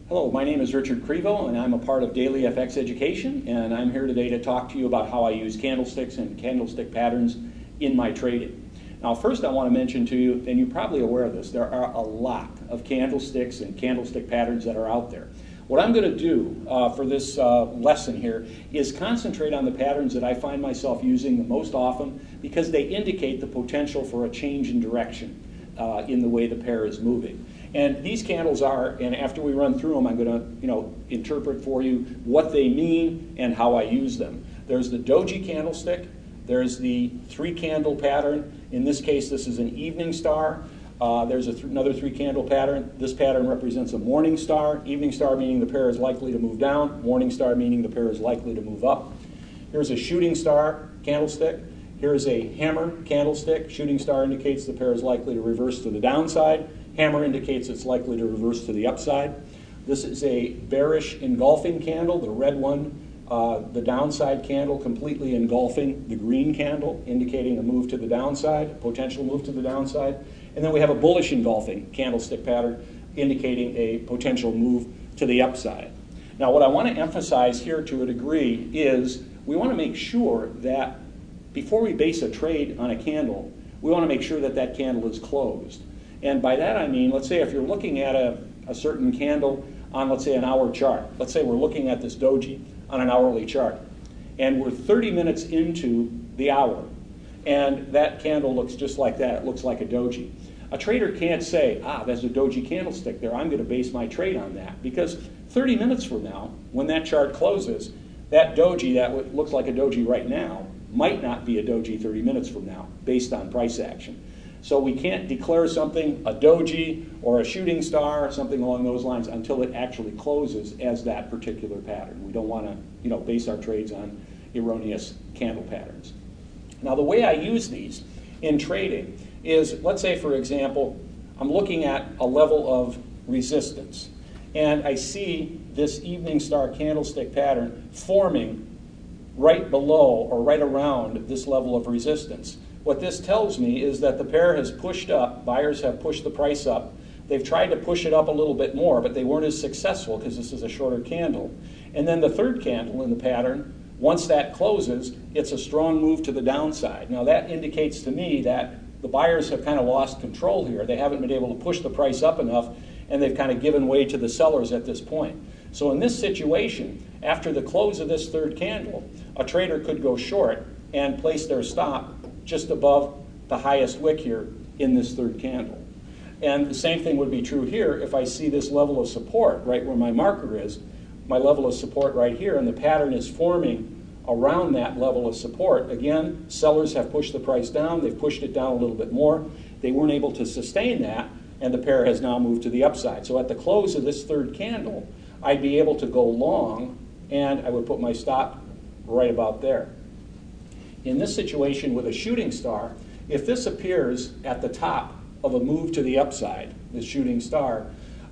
Hello, my name is Richard Crevo, and I'm a part of Daily FX Education, and I'm here today to talk to you about how I use candlesticks and candlestick patterns in my trading. Now, first I want to mention to you, and you're probably aware of this, there are a lot of candlesticks and candlestick patterns that are out there. What I'm going to do for this lesson here is concentrate on the patterns that I find myself using the most often because they indicate the potential for a change in direction in the way the pair is moving. And these candles are, and after we run through them, I'm going to interpret for you what they mean and how I use them. There's the doji candlestick. There's the three-candle pattern. In this case, this is an evening star. There's another three-candle pattern. This pattern represents a morning star. Evening star meaning the pair is likely to move down. Morning star meaning the pair is likely to move up. Here's a shooting star candlestick. Here's a hammer candlestick. Shooting star indicates the pair is likely to reverse to the downside. Hammer indicates it's likely to reverse to the upside. This is a bearish engulfing candle, the red one. The downside candle completely engulfing the green candle, indicating a move to the downside, a potential move to the downside. And then we have a bullish engulfing candlestick pattern, indicating a potential move to the upside. Now, what I want to emphasize here to a degree is we want to make sure that before we base a trade on a candle, we want to make sure that that candle is closed. And by that I mean, let's say if you're looking at a certain candle on, let's say, an hour chart. Let's say we're looking at this doji on an hourly chart. And we're 30 minutes into the hour. And that candle looks just like that. It looks like a doji. A trader can't say, there's a doji candlestick there. I'm going to base my trade on that. Because 30 minutes from now, when that chart closes, that doji that looks like a doji right now might not be a doji 30 minutes from now, based on price action. So we can't declare something a doji or a shooting star or something along those lines until it actually closes as that particular pattern. We don't want to, base our trades on erroneous candle patterns. Now, the way I use these in trading is, let's say, for example, I'm looking at a level of resistance, and I see this evening star candlestick pattern forming right below or right around this level of resistance. What this tells me is that the pair has pushed up, buyers have pushed the price up. They've tried to push it up a little bit more, but they weren't as successful because this is a shorter candle. And then the third candle in the pattern, once that closes, it's a strong move to the downside. Now that indicates to me that the buyers have kind of lost control here. They haven't been able to push the price up enough, and they've kind of given way to the sellers at this point. So in this situation, after the close of this third candle, a trader could go short and place their stop just above the highest wick here in this third candle. And the same thing would be true here if I see this level of support right where my marker is, my level of support right here, and the pattern is forming around that level of support. Again, sellers have pushed the price down. They've pushed it down a little bit more. They weren't able to sustain that, and the pair has now moved to the upside. So at the close of this third candle, I'd be able to go long, and I would put my stop right about there. In this situation with a shooting star, if this appears at the top of a move to the upside, this shooting star,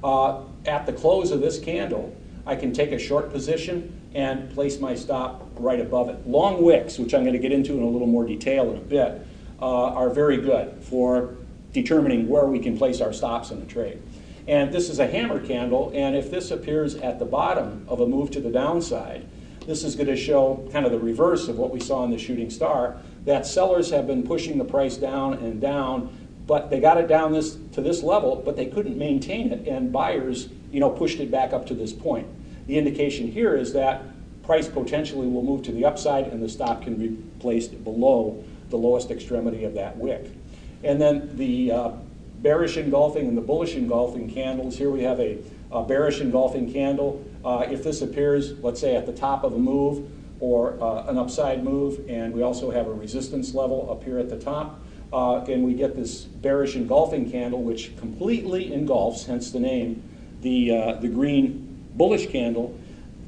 at the close of this candle, I can take a short position and place my stop right above it. Long wicks, which I'm going to get into in a little more detail in a bit, are very good for determining where we can place our stops in a trade. And this is a hammer candle, and if this appears at the bottom of a move to the downside, this is going to show kind of the reverse of what we saw in the shooting star, that sellers have been pushing the price down and down, but they got it down to this level, but they couldn't maintain it, and buyers, pushed it back up to this point. The indication here is that price potentially will move to the upside, and the stop can be placed below the lowest extremity of that wick. And then the bearish engulfing and the bullish engulfing candles. Here we have a bearish engulfing candle. If this appears, let's say, at the top of a move or an upside move, and we also have a resistance level up here at the top, and we get this bearish engulfing candle, which completely engulfs, hence the name, the green bullish candle.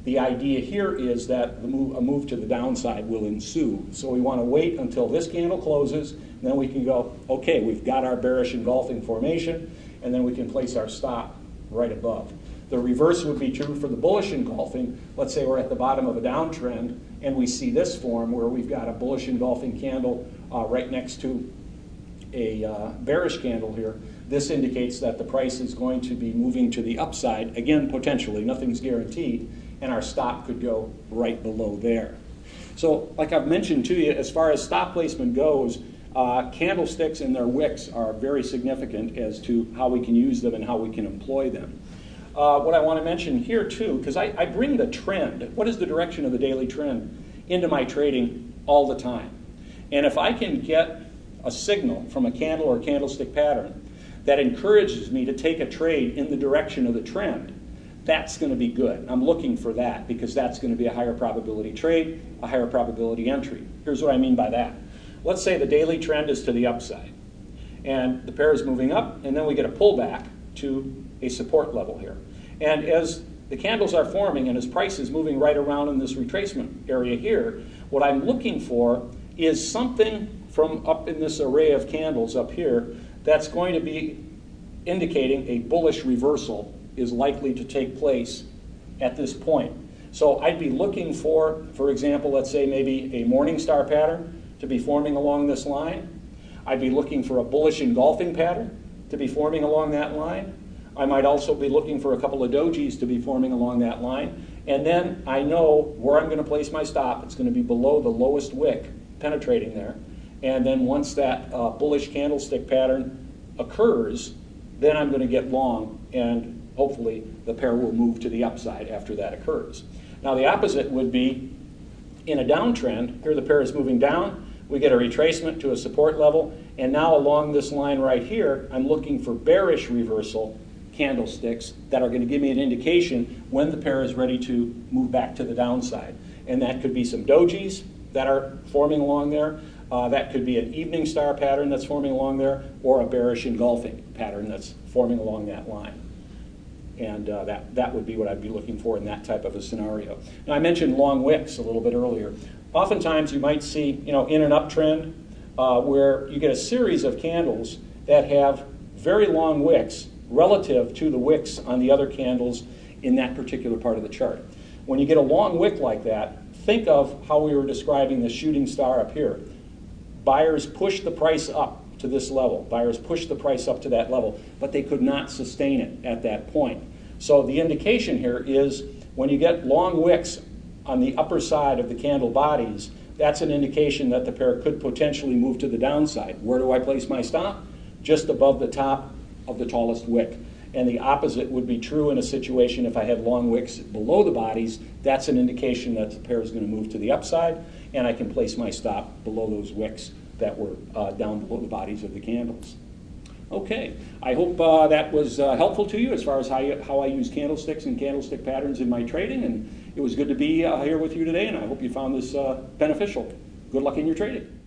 The idea here is that a move to the downside will ensue. So we want to wait until this candle closes, and then we can go, okay, we've got our bearish engulfing formation, and then we can place our stop right above. The reverse would be true for the bullish engulfing. Let's say we're at the bottom of a downtrend, and we see this form where we've got a bullish engulfing candle right next to a bearish candle here. this indicates that the price is going to be moving to the upside, again, potentially, nothing's guaranteed, and our stop could go right below there. So, like I've mentioned to you, as far as stop placement goes, candlesticks and their wicks are very significant as to how we can use them and how we can employ them. What I want to mention here too, because I bring the trend, what is the direction of the daily trend, into my trading all the time. And if I can get a signal from a candle or candlestick pattern that encourages me to take a trade in the direction of the trend, that's going to be good. I'm looking for that because that's going to be a higher probability trade, a higher probability entry. Here's what I mean by that. Let's say the daily trend is to the upside, and the pair is moving up, and then we get a pullback to a support level here. And as the candles are forming and as price is moving right around in this retracement area here, what I'm looking for is something from up in this array of candles up here that's going to be indicating a bullish reversal is likely to take place at this point. So I'd be looking for example, let's say maybe a morning star pattern to be forming along this line. I'd be looking for a bullish engulfing pattern to be forming along that line. I might also be looking for a couple of dojis to be forming along that line. And then I know where I'm going to place my stop. It's going to be below the lowest wick, penetrating there. And then once that bullish candlestick pattern occurs, then I'm going to get long, and hopefully the pair will move to the upside after that occurs. Now the opposite would be in a downtrend. Here the pair is moving down. We get a retracement to a support level, and now along this line right here, I'm looking for bearish reversal candlesticks that are going to give me an indication when the pair is ready to move back to the downside. And that could be some dojis that are forming along there. That could be an evening star pattern that's forming along there, or a bearish engulfing pattern that's forming along that line. And that would be what I'd be looking for in that type of a scenario. Now, I mentioned long wicks a little bit earlier. Oftentimes you might see, in an uptrend where you get a series of candles that have very long wicks relative to the wicks on the other candles in that particular part of the chart. When you get a long wick like that, think of how we were describing the shooting star up here. Buyers pushed the price up to this level. Buyers pushed the price up to that level, but they could not sustain it at that point. So the indication here is when you get long wicks on the upper side of the candle bodies, that's an indication that the pair could potentially move to the downside. Where do I place my stop? Just above the top of the tallest wick. And the opposite would be true in a situation if I had long wicks below the bodies. That's an indication that the pair is going to move to the upside, and I can place my stop below those wicks that were down below the bodies of the candles. Okay, I hope that was helpful to you as far as how I use candlesticks and candlestick patterns in my trading, and it was good to be here with you today, and I hope you found this beneficial. Good luck in your trading.